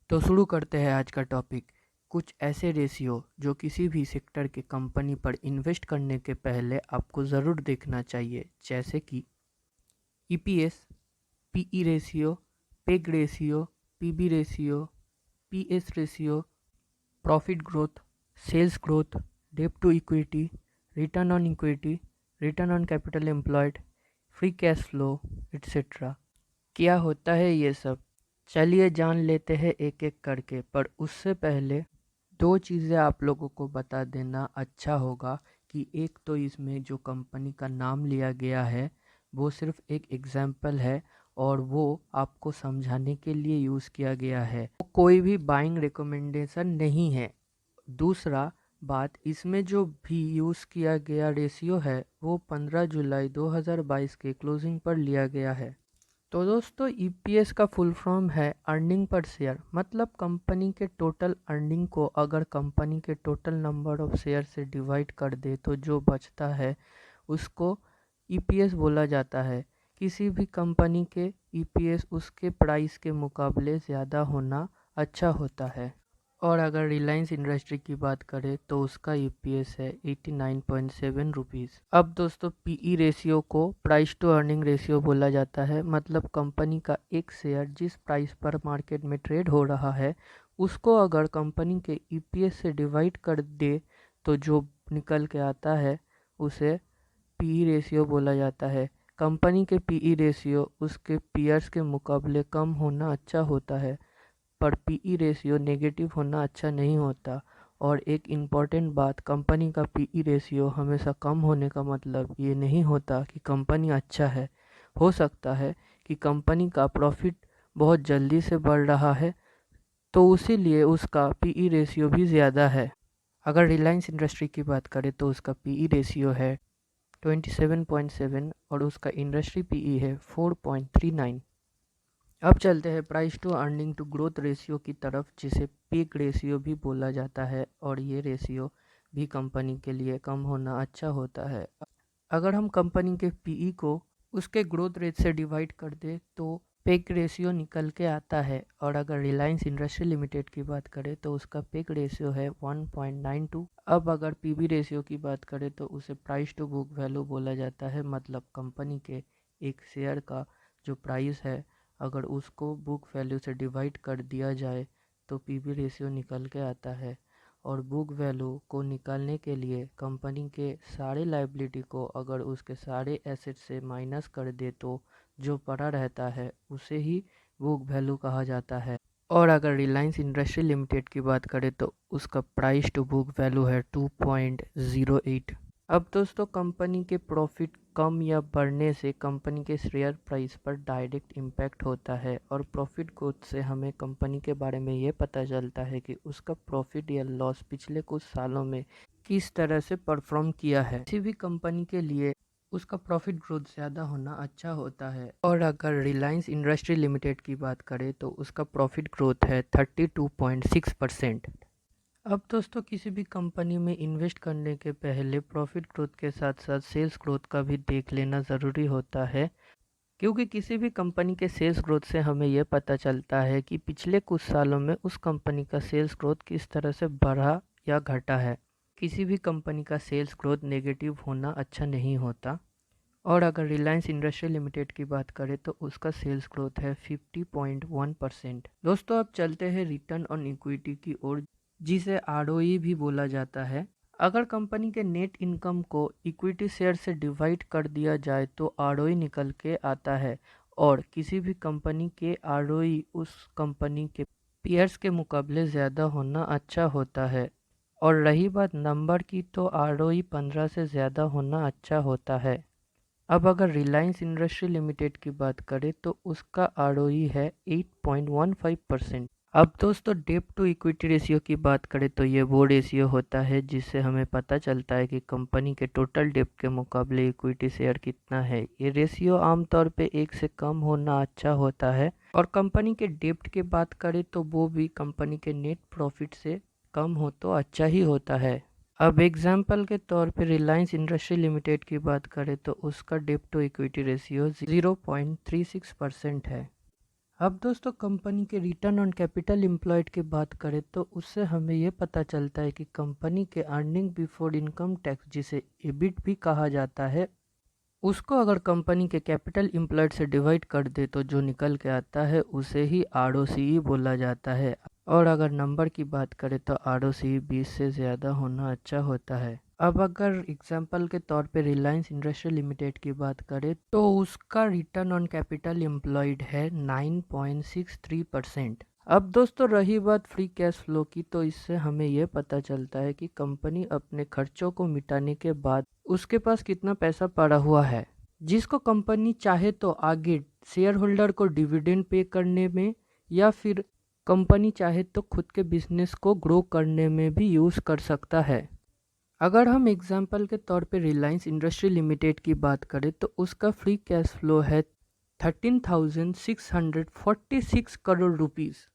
तो शुरू करते हैं आज का टॉपिक। कुछ ऐसे रेशियो जो किसी भी सेक्टर के कंपनी पर इन्वेस्ट करने के पहले आपको ज़रूर देखना चाहिए, जैसे कि EPS, PE ratio, PEG ratio, PB ratio, PS ratio, profit growth, sales growth, debt to equity, return on equity, return on capital employed, free cash flow, etcetera. क्या होता है ये सब? चलिए जान लेते हैं एक एक करके, पर उससे पहले दो चीज़ें आप लोगों को बता देना अच्छा होगा कि एक तो इसमें जो कंपनी का नाम लिया गया है वो सिर्फ एक एग्जाम्पल है और वो आपको समझाने के लिए यूज़ किया गया है, वो कोई भी बाइंग रिकमेंडेशन नहीं है। दूसरा बात, इसमें जो भी यूज़ किया गया रेशियो है वो 15 जुलाई 2022 के क्लोजिंग पर लिया गया है। तो दोस्तों, ईपीएस का फुल फॉर्म है अर्निंग पर शेयर। मतलब कंपनी के टोटल अर्निंग को अगर कंपनी के टोटल नंबर ऑफ शेयर से डिवाइड कर दे तो जो बचता है उसको ईपीएस बोला जाता है। किसी भी कंपनी के ईपीएस उसके प्राइस के मुकाबले ज़्यादा होना अच्छा होता है। और अगर रिलायंस इंडस्ट्री की बात करें तो उसका ईपीएस है 89.7 रुपीज़। अब दोस्तों, पीई रेशियो को प्राइस टू अर्निंग रेशियो बोला जाता है। मतलब कंपनी का एक शेयर जिस प्राइस पर मार्केट में ट्रेड हो रहा है उसको अगर कंपनी के ईपीएस से डिवाइड कर दे तो जो निकल के आता है उसे पीई रेशियो बोला जाता है। कंपनी के पीई रेशियो उसके पीयर्स के मुकाबले कम होना अच्छा होता है, पर पीई रेशियो नेगेटिव होना अच्छा नहीं होता। और एक इम्पॉर्टेंट बात, कंपनी का पीई रेशियो हमेशा कम होने का मतलब ये नहीं होता कि कंपनी अच्छा है। हो सकता है कि कंपनी का प्रॉफिट बहुत जल्दी से बढ़ रहा है तो इसीलिए उसका पीई रेशियो भी ज़्यादा है। अगर रिलायंस इंडस्ट्री की बात करें तो उसका पीई रेशियो है 27.7 और उसका इंडस्ट्री पीई है 4.39। अब चलते हैं price to earning to growth ratio की तरफ, जिसे पीक रेशियो भी बोला जाता है। और ये रेशियो भी कंपनी के लिए कम होना अच्छा होता है। अगर हम कंपनी के पीई को उसके ग्रोथ रेट से डिवाइड कर दे तो पेक रेशियो निकल के आता है। और अगर रिलायंस इंडस्ट्री लिमिटेड की बात करें तो उसका पेक रेशियो है 1.92। अब अगर पीबी रेशियो की बात करें तो उसे प्राइस टू बुक वैल्यू बोला जाता है। मतलब कंपनी के एक शेयर का जो प्राइस है अगर उसको बुक वैल्यू से डिवाइड कर दिया जाए तो पीबी रेशियो निकल के आता है। और बुक वैल्यू को निकालने के लिए कंपनी के सारे लायबिलिटी को अगर उसके सारे एसेट से माइनस कर दे तो जो पड़ा रहता है उसे ही बुक वैल्यू कहा जाता है। और अगर रिलायंस इंडस्ट्री लिमिटेड की बात करें तो उसका प्राइस टू बुक वैल्यू है 2.08। अब दोस्तों, कंपनी के प्रॉफिट कम या बढ़ने से कंपनी के शेयर प्राइस पर डायरेक्ट इम्पैक्ट होता है। और प्रॉफिट ग्रोथ से हमें कंपनी के बारे में ये पता चलता है कि उसका प्रॉफिट या लॉस पिछले कुछ सालों में किस तरह से परफॉर्म किया है। किसी भी कंपनी के लिए उसका प्रॉफिट ग्रोथ ज़्यादा होना अच्छा होता है। और अगर रिलायंस इंडस्ट्री लिमिटेड की बात करें तो उसका प्रॉफिट ग्रोथ है 32.6%। अब दोस्तों, किसी भी कंपनी में इन्वेस्ट करने के पहले प्रॉफिट ग्रोथ के साथ साथ सेल्स ग्रोथ का भी देख लेना ज़रूरी होता है, क्योंकि किसी भी कंपनी के सेल्स ग्रोथ से हमें यह पता चलता है कि पिछले कुछ सालों में उस कंपनी का सेल्स ग्रोथ किस तरह से बढ़ा या घटा है। किसी भी कंपनी का सेल्स ग्रोथ नेगेटिव होना अच्छा नहीं होता। और अगर रिलायंस इंडस्ट्री लिमिटेड की बात करें तो उसका सेल्स ग्रोथ है 50.1%। दोस्तों, अब चलते हैं रिटर्न ऑन इक्विटी की ओर, जिसे आरओई भी बोला जाता है। अगर कंपनी के नेट इनकम को इक्विटी शेयर से डिवाइड कर दिया जाए तो आरओई निकल के आता है। और किसी भी कंपनी के आरओई उस कंपनी के पीयर्स के मुकाबले ज़्यादा होना अच्छा होता है। और रही बात नंबर की तो आरओई 15 से ज़्यादा होना अच्छा होता है। अब अगर रिलायंस इंडस्ट्री लिमिटेड की बात करें तो उसका आरओई है 8.15%। अब दोस्तों, डेट टू इक्विटी रेशियो की बात करें तो ये वो रेशियो होता है जिससे हमें पता चलता है कि कंपनी के टोटल डेट के मुकाबले इक्विटी शेयर कितना है। ये रेशियो आमतौर पे 1 से कम होना अच्छा होता है। और कंपनी के डेट की बात करें तो वो भी कंपनी के नेट प्रॉफिट से कम हो तो अच्छा ही होता है। अब एग्जाम्पल के तौर पे रिलायंस इंडस्ट्री लिमिटेड की बात करें तो उसका डेट टू इक्विटी रेशियो 0.36% है। अब दोस्तों कंपनी के रिटर्न ऑन कैपिटल एम्प्लॉयड की बात करें तो उससे हमें ये पता चलता है कि कंपनी के अर्निंग बिफोर इनकम टैक्स, जिसे एबिट भी कहा जाता है, उसको अगर कंपनी के कैपिटल एम्प्लॉयड से डिवाइड कर दे तो जो निकल के आता है उसे ही ROCE बोला जाता है। और अगर नंबर की बात करें तो ROCE 20 से ज़्यादा होना अच्छा होता है। अब अगर एग्जांपल के तौर पे रिलायंस इंडस्ट्री लिमिटेड की बात करें तो उसका रिटर्न ऑन कैपिटल एम्प्लॉयड है 9.63%। अब दोस्तों रही बात फ्री कैश फ्लो की, तो इससे हमें यह पता चलता है कि कंपनी अपने खर्चों को मिटाने के बाद उसके पास कितना पैसा पड़ा हुआ है, जिसको कंपनी चाहे तो आगे शेयर होल्डर को डिविडेंड पे करने में या फिर कंपनी चाहे तो खुद के बिजनेस को ग्रो करने में भी यूज़ कर सकता है। अगर हम एग्जांपल के तौर पे रिलायंस इंडस्ट्री लिमिटेड की बात करें तो उसका फ्री कैश फ्लो है 13,646 करोड़ रुपीस।